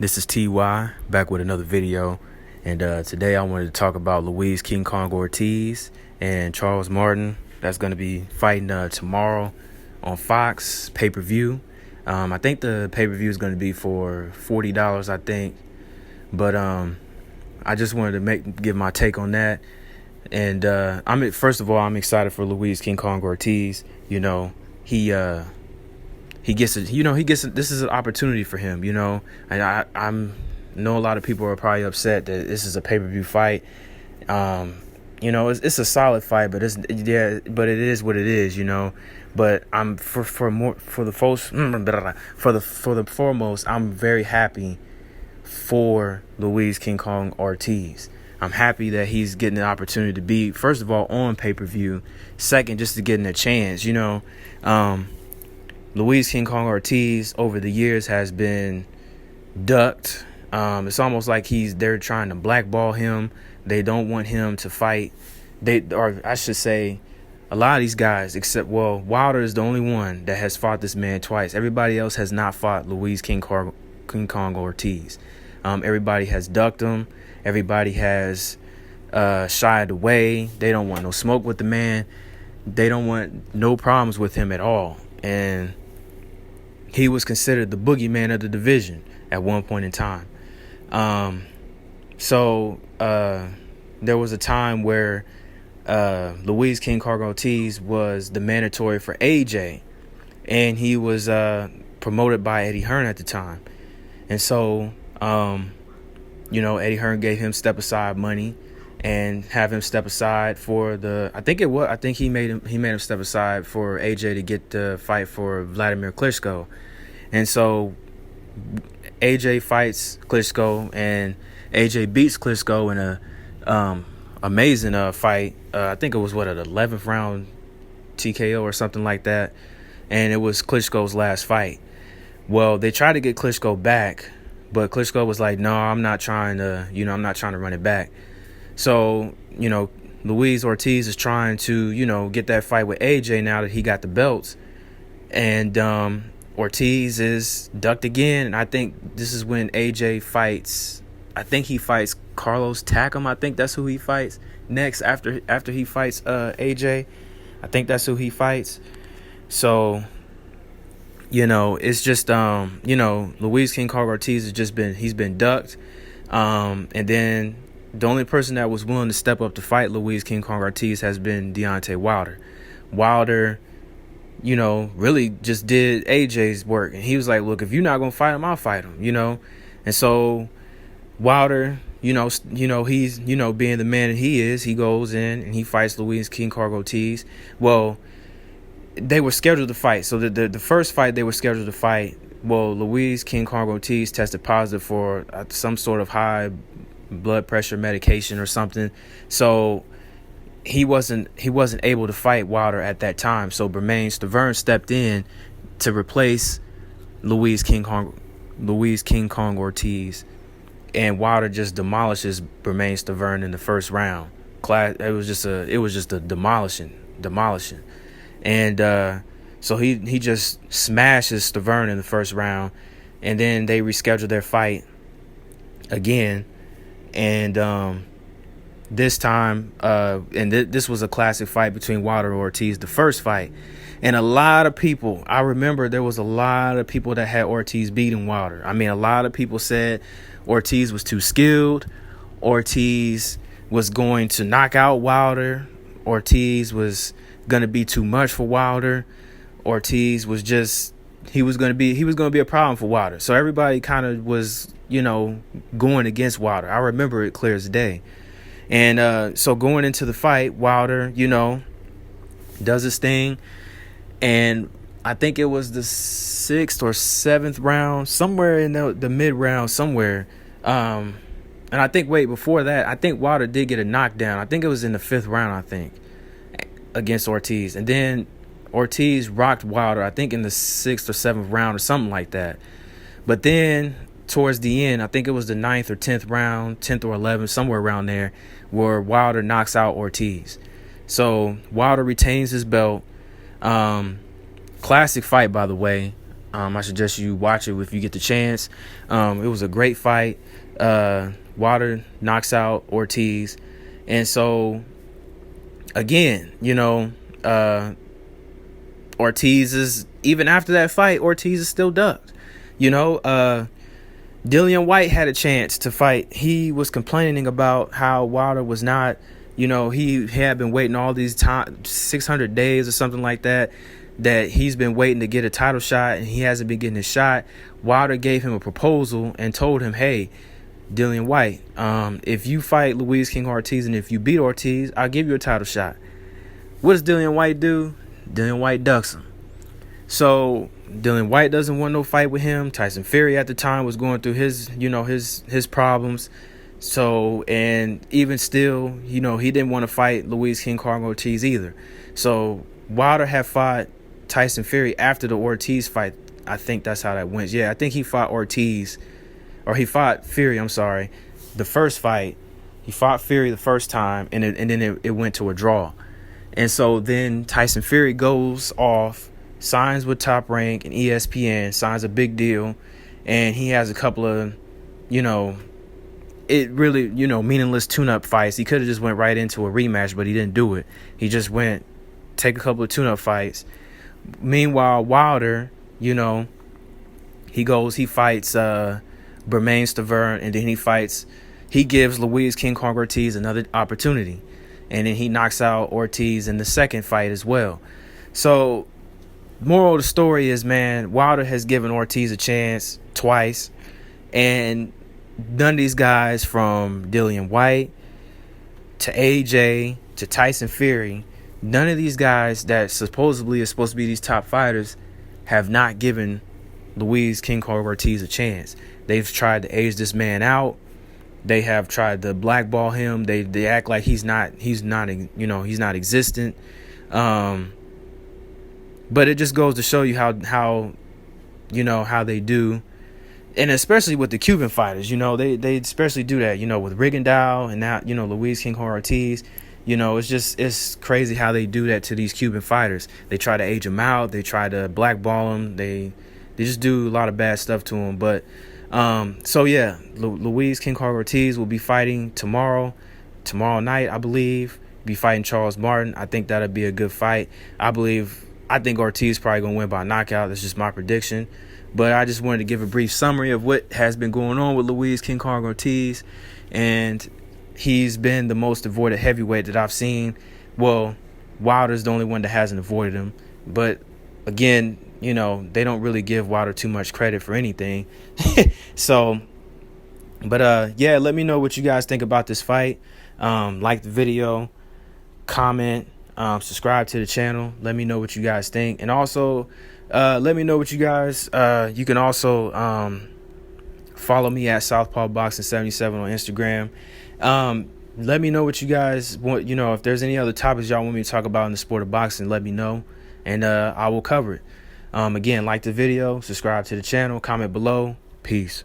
This is TY back with another video, and today I wanted to talk about Luis King Kong Ortiz and Charles Martin. That's going to be fighting tomorrow on Fox pay-per-view. I think the pay-per-view is going to be for $40, I think, but I just wanted to give my take on that. And first of all, I'm excited for Luis King Kong Ortiz. You know, he gets this is an opportunity for him, and I know a lot of people are probably upset that this is a pay-per-view fight. It's a solid fight, but it is what it is, but I'm for the foremost, I'm very happy for Luis King Kong Ortiz. I'm happy that he's getting the opportunity to be, first of all, on pay-per-view, second, just to getting a chance, Luis King Kong Ortiz over the years has been ducked. It's almost like they're trying to blackball him. They don't want him to fight. I should say, a lot of these guys, Wilder is the only one that has fought this man twice. Everybody else has not fought Luis King Kong Ortiz. Everybody has ducked him. Everybody has shied away. They don't want no smoke with the man. They don't want no problems with him at all. And he was considered the boogeyman of the division at one point in time. So there was a time where Luis King Kong Ortiz was the mandatory for AJ, and he was promoted by Eddie Hearn at the time. And so, Eddie Hearn gave him step-aside money and have him step aside for I think he made him step aside for AJ to get the fight for Vladimir Klitschko. And so AJ fights Klitschko, and AJ beats Klitschko in a amazing fight. I think it was an 11th round TKO or something like that, and it was Klitschko's last fight. Well, they tried to get Klitschko back, but Klitschko was like, "No, I'm not trying to run it back." So, Luis Ortiz is trying to, get that fight with AJ now that he got the belts. And Ortiz is ducked again. And I think this is when AJ fights. I think he fights Carlos Takam. I think that's who he fights next after he fights AJ. I think that's who he fights. So, it's just, Luis King Kong Ortiz he's been ducked. And then the only person that was willing to step up to fight Luis King Kong Ortiz has been Deontay Wilder. Wilder, really just did AJ's work. And he was like, look, if you're not going to fight him, I'll fight him, And so Wilder, he's, being the man that he is, he goes in and he fights Luis King Kong Ortiz. Well, they were scheduled to fight. So the first fight they were scheduled to fight, Luis King Kong Ortiz tested positive for some sort of high blood pressure medication or something, so he wasn't able to fight Wilder at that time. So Bermane Stiverne stepped in to replace Luis King Kong Ortiz, and Wilder just demolishes Bermane Stiverne in the first round. It was just a demolishing, and so he just smashes Stiverne in the first round, and then they rescheduled their fight again. And this time, this was a classic fight between Wilder and Ortiz, the first fight. And I remember there was a lot of people that had Ortiz beating Wilder. I mean, a lot of people said Ortiz was too skilled. Ortiz was going to knock out Wilder. Ortiz was going to be too much for Wilder. Ortiz was he was going to be a problem for Wilder. So everybody kind of was, going against Wilder. I remember it clear as day. And so going into the fight, Wilder, does his thing. And I think it was the 6th or 7th round, somewhere in the mid round somewhere. And I think, before that, I think Wilder did get a knockdown. I think it was in the 5th round, I think, against Ortiz. And then Ortiz rocked Wilder, I think in the 6th or 7th round or something like that. But then towards the end, I think it was the 9th or 10th round, 10th or 11th, somewhere around there, where Wilder knocks out Ortiz. So Wilder retains his belt. Classic fight, by the way. I suggest you watch it if you get the chance. It was a great fight. Wilder knocks out Ortiz. And so, again, Ortiz is, even after that fight, Ortiz is still ducked. Dillian White had a chance to fight. He was complaining about how Wilder was not, he had been waiting all these time, 600 days or something like that, that he's been waiting to get a title shot and he hasn't been getting his shot. Wilder gave him a proposal and told him, hey, Dillian White, if you fight Luis King Ortiz and if you beat Ortiz, I'll give you a title shot. What does Dillian White do? Dillian White ducks him. So Dillian White doesn't want no fight with him. Tyson Fury at the time was going through his problems. So, and even still, he didn't want to fight Luis King Ortiz either. So Wilder had fought Tyson Fury after the Ortiz fight. I think that's how that went. Yeah, I think he fought Fury, I'm sorry. The first fight, he fought Fury the first time, and then it went to a draw. And so then Tyson Fury goes off, signs with Top Rank and ESPN, signs a big deal, and he has a couple of, meaningless tune-up fights. He could have just went right into a rematch, but he didn't do it. He just went, take a couple of tune-up fights. Meanwhile, Wilder, he fights Bermane Stavern, and then he gives Luis King Kong Ortiz another opportunity. And then he knocks out Ortiz in the second fight as well. So, moral of the story is, man, Wilder has given Ortiz a chance twice. And none of these guys, from Dillian White to AJ to Tyson Fury, none of these guys that supposedly are supposed to be these top fighters have not given Luis King Kong Ortiz a chance. They've tried to age this man out. They have tried to blackball him. They act like he's not existent. But it just goes to show you how they do, and especially with the Cuban fighters, they especially do that, with Rigondeaux and now, Luis King Ortiz. It's crazy how they do that to these Cuban fighters. They try to age them out. They try to blackball them. They just do a lot of bad stuff to them. But Luis King Kong Ortiz will be fighting tomorrow night, I believe. Be fighting Charles Martin. I think that'll be a good fight. I think Ortiz probably gonna win by knockout. That's just my prediction. But I just wanted to give a brief summary of what has been going on with Luis King Kong Ortiz, and he's been the most avoided heavyweight that I've seen. Well, Wilder's the only one that hasn't avoided him, but again, they don't really give Wilder too much credit for anything. So, but let me know what you guys think about this fight. Like the video, comment, subscribe to the channel. Let me know what you guys think. And also, let me know what you guys, you can also follow me at Southpaw Boxing 77 on Instagram. Let me know what you guys want, if there's any other topics y'all want me to talk about in the sport of boxing, let me know, and I will cover it. Again, like the video, subscribe to the channel, comment below. Peace.